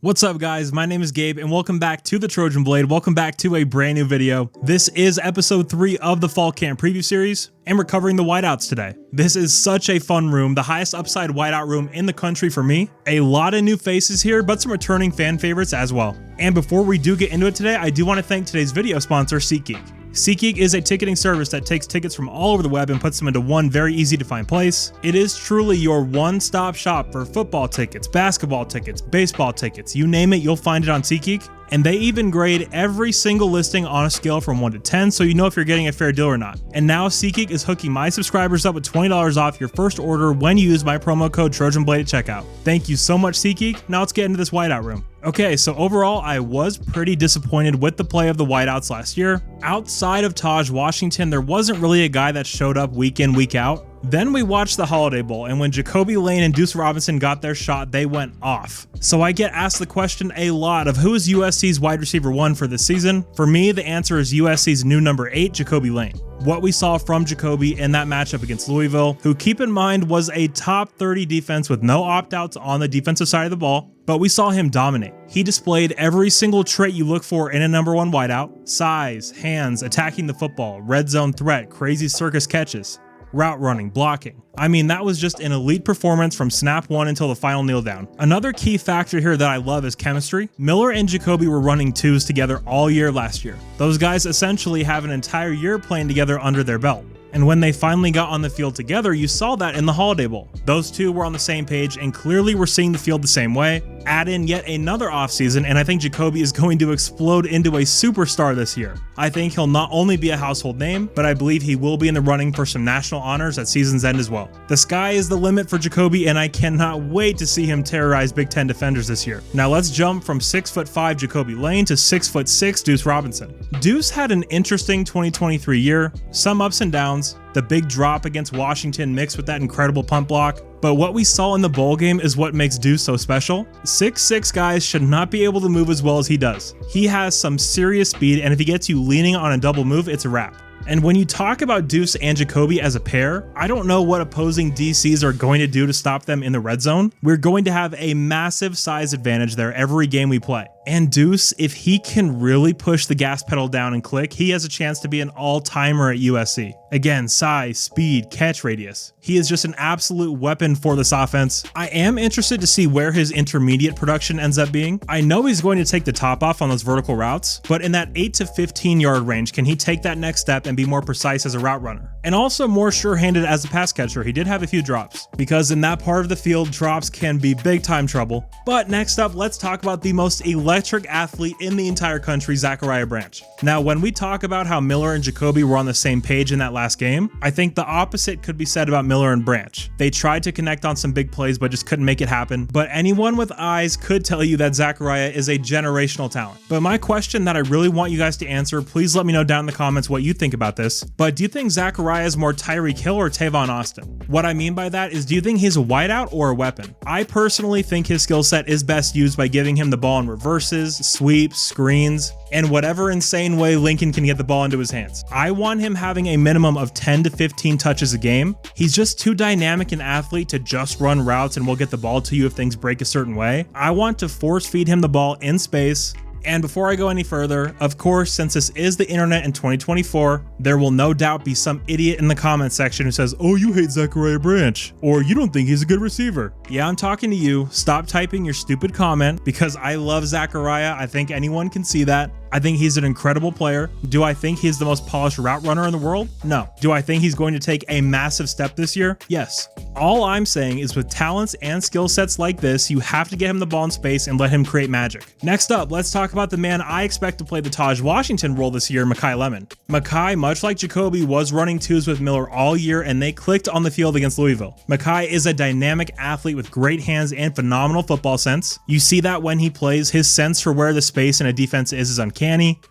What's up guys, my name is Gabe and welcome back to the Trojan Blade. Welcome back to a brand new video. This is episode 3 of the Fall Camp Preview Series and we're covering the wideouts today. This is such a fun room, the highest upside wideout room in the country for me. A lot of new faces here, but some returning fan favorites as well. And before we do get into it today, I do want to thank today's video sponsor, SeatGeek. SeatGeek is a ticketing service that takes tickets from all over the web and puts them into one very easy to find place. It is truly your one-stop shop for football tickets, basketball tickets, baseball tickets, you name it, you'll find it on SeatGeek. And they even grade every single listing on a scale from 1 to 10, so you know if you're getting a fair deal or not. And now SeatGeek is hooking my subscribers up with $20 off your first order when you use my promo code TrojanBlade at checkout. Thank you so much, SeatGeek. Now let's get into this whiteout room. Okay, so overall, I was pretty disappointed with the play of the wideouts last year. Outside of Taj Washington, there wasn't really a guy that showed up week in, week out. Then we watched the Holiday Bowl, and when Jacoby Lane and Deuce Robinson got their shot, they went off. So I get asked the question a lot of who is USC's wide receiver 1 for this season? For me, the answer is USC's new number 8, Jacoby Lane. What we saw from Jacoby in that matchup against Louisville, who keep in mind was a top 30 defense with no opt-outs on the defensive side of the ball, but we saw him dominate. He displayed every single trait you look for in a number 1 wideout: size, hands, attacking the football, red zone threat, crazy circus catches, route running, blocking. I mean, that was just an elite performance from snap 1 until the final kneel down. Another key factor here that I love is chemistry. Miller and Jacoby were running twos together all year last year. Those guys essentially have an entire year playing together under their belt. And when they finally got on the field together, you saw that in the Holiday Bowl. Those two were on the same page and clearly were seeing the field the same way. Add in yet another offseason, and I think Jacoby is going to explode into a superstar this year. I think he'll not only be a household name, but I believe he will be in the running for some national honors at season's end as well. The sky is the limit for Jacoby, and I cannot wait to see him terrorize Big Ten defenders this year. Now let's jump from 6'5" Jacoby Lane to 6'6" Deuce Robinson. Deuce had an interesting 2023 year, some ups and downs, the big drop against Washington mixed with that incredible punt block. But what we saw in the bowl game is what makes Deuce so special. 6'6" guys should not be able to move as well as he does. He has some serious speed, and if he gets you leaning on a double move, it's a wrap. And when you talk about Deuce and Jacoby as a pair, I don't know what opposing DCs are going to do to stop them in the red zone. We're going to have a massive size advantage there every game we play. And Deuce, if he can really push the gas pedal down and click, he has a chance to be an all-timer at USC. Again, size, speed, catch radius. He is just an absolute weapon for this offense. I am interested to see where his intermediate production ends up being. I know he's going to take the top off on those vertical routes, but in that 8 to 15 yard range, can he take that next step and be more precise as a route runner? And also more sure-handed as a pass catcher. He did have a few drops, because in that part of the field, drops can be big time trouble. But next up, let's talk about the most electric athlete in the entire country, Zachariah Branch. Now, when we talk about how Miller and Jacoby were on the same page in that last game, I think the opposite could be said about Miller and Branch. They tried to connect on some big plays, but just couldn't make it happen. But anyone with eyes could tell you that Zachariah is a generational talent. But my question that I really want you guys to answer, please let me know down in the comments what you think about this. But do you think Zachariah is more Tyreek Hill or Tavon Austin? What I mean by that is, do you think he's a wideout or a weapon? I personally think his skill set is best used by giving him the ball in reverses, sweeps, screens, and whatever insane way Lincoln can get the ball into his hands. I want him having a minimum of 10 to 15 touches a game. He's just too dynamic an athlete to just run routes and we'll get the ball to you if things break a certain way. I want to force feed him the ball in space. And before I go any further, of course, since this is the internet in 2024, there will no doubt be some idiot in the comment section who says, "Oh, you hate Zachariah Branch," or "You don't think he's a good receiver." Yeah, I'm talking to you. Stop typing your stupid comment, because I love Zachariah. I think anyone can see that. I think he's an incredible player. Do I think he's the most polished route runner in the world? No. Do I think he's going to take a massive step this year? Yes. All I'm saying is with talents and skill sets like this, you have to get him the ball in space and let him create magic. Next up, let's talk about the man I expect to play the Taj Washington role this year, Makai Lemon. Makai, much like Jacoby, was running twos with Miller all year and they clicked on the field against Louisville. Makai is a dynamic athlete with great hands and phenomenal football sense. You see that when he plays, his sense for where the space in a defense is uncanny.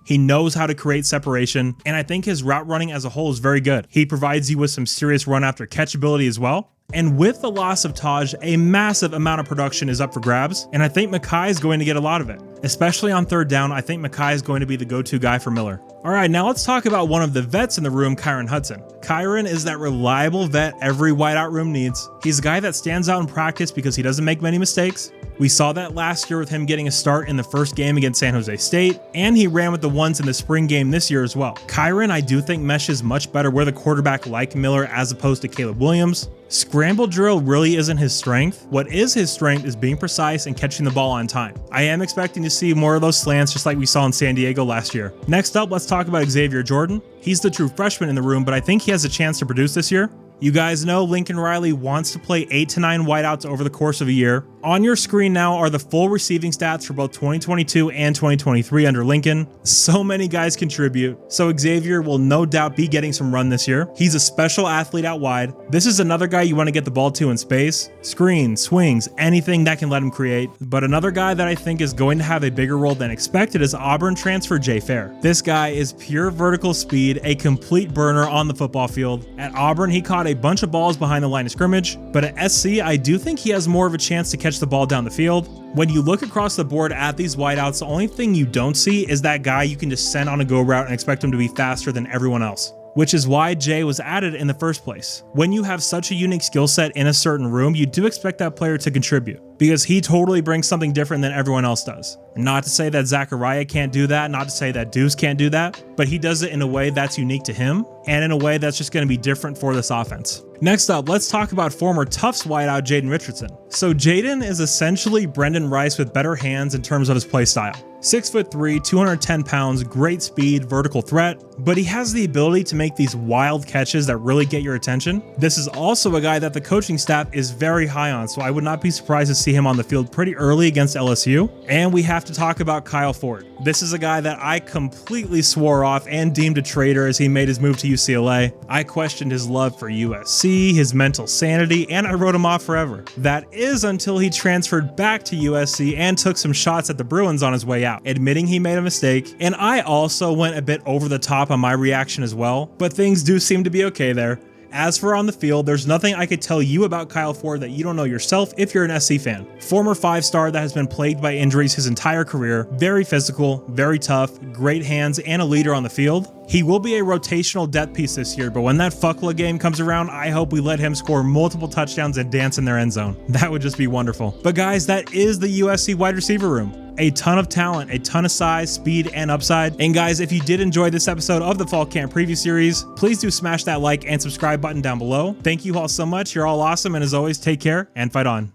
He knows how to create separation, and I think his route running as a whole is very good. He provides you with some serious run after catch ability as well. And with the loss of Taj, a massive amount of production is up for grabs, and I think Mekhi is going to get a lot of it. Especially on third down, I think Mekhi is going to be the go-to guy for Miller. Alright, now let's talk about one of the vets in the room, Kyron Hudson. Kyron is that reliable vet every wideout room needs. He's a guy that stands out in practice because he doesn't make many mistakes. We saw that last year with him getting a start in the first game against San Jose State, and he ran with the ones in the spring game this year as well. Kyron, I do think, meshes much better with a quarterback like Miller as opposed to Caleb Williams. Scramble drill really isn't his strength. What is his strength is being precise and catching the ball on time. I am expecting to see more of those slants just like we saw in San Diego last year. Next up, let's talk about Xavier Jordan. He's the true freshman in the room, but I think he has a chance to produce this year. You guys know Lincoln Riley wants to play 8 to 9 wideouts over the course of a year. On your screen now are the full receiving stats for both 2022 and 2023 under Lincoln. So many guys contribute, so Xavier will no doubt be getting some run this year. He's a special athlete out wide. This is another guy you want to get the ball to in space. Screens, swings, anything that can let him create. But another guy that I think is going to have a bigger role than expected is Auburn transfer Jay Fair. This guy is pure vertical speed, a complete burner on the football field. At Auburn, he caught a bunch of balls behind the line of scrimmage, but at SC, I do think he has more of a chance to catch the ball down the field. When you look across the board at these wideouts, the only thing you don't see is that guy you can just send on a go route and expect him to be faster than everyone else, which is why Jay was added in the first place. When you have such a unique skill set in a certain room, you do expect that player to contribute because he totally brings something different than everyone else does. Not to say that Zachariah can't do that, not to say that Deuce can't do that, but he does it in a way that's unique to him and in a way that's just going to be different for this offense. Next up, let's talk about former Tufts wideout Jaden Richardson. So Jaden is essentially Brendan Rice with better hands in terms of his play style. 6'3", 210 pounds, great speed, vertical threat, but he has the ability to make these wild catches that really get your attention. This is also a guy that the coaching staff is very high on, so I would not be surprised to see him on the field pretty early against LSU. And we have to talk about Kyle Ford. This is a guy that I completely swore off and deemed a traitor as he made his move to UCLA. I questioned his love for USC, his mental sanity, and I wrote him off forever. That is until he transferred back to USC and took some shots at the Bruins on his way out, admitting he made a mistake. And I also went a bit over the top on my reaction as well, but things do seem to be okay there. As for on the field, there's nothing I could tell you about Kyle Ford that you don't know yourself if you're an SC fan. Former 5-star that has been plagued by injuries his entire career, very physical, very tough, great hands, and a leader on the field. He will be a rotational depth piece this year, but when that Fuckla game comes around, I hope we let him score multiple touchdowns and dance in their end zone. That would just be wonderful. But guys, that is the USC wide receiver room. A ton of talent, a ton of size, speed, and upside. And guys, if you did enjoy this episode of the Fall Camp Preview Series, please do smash that like and subscribe button down below. Thank you all so much. You're all awesome. And as always, take care and fight on.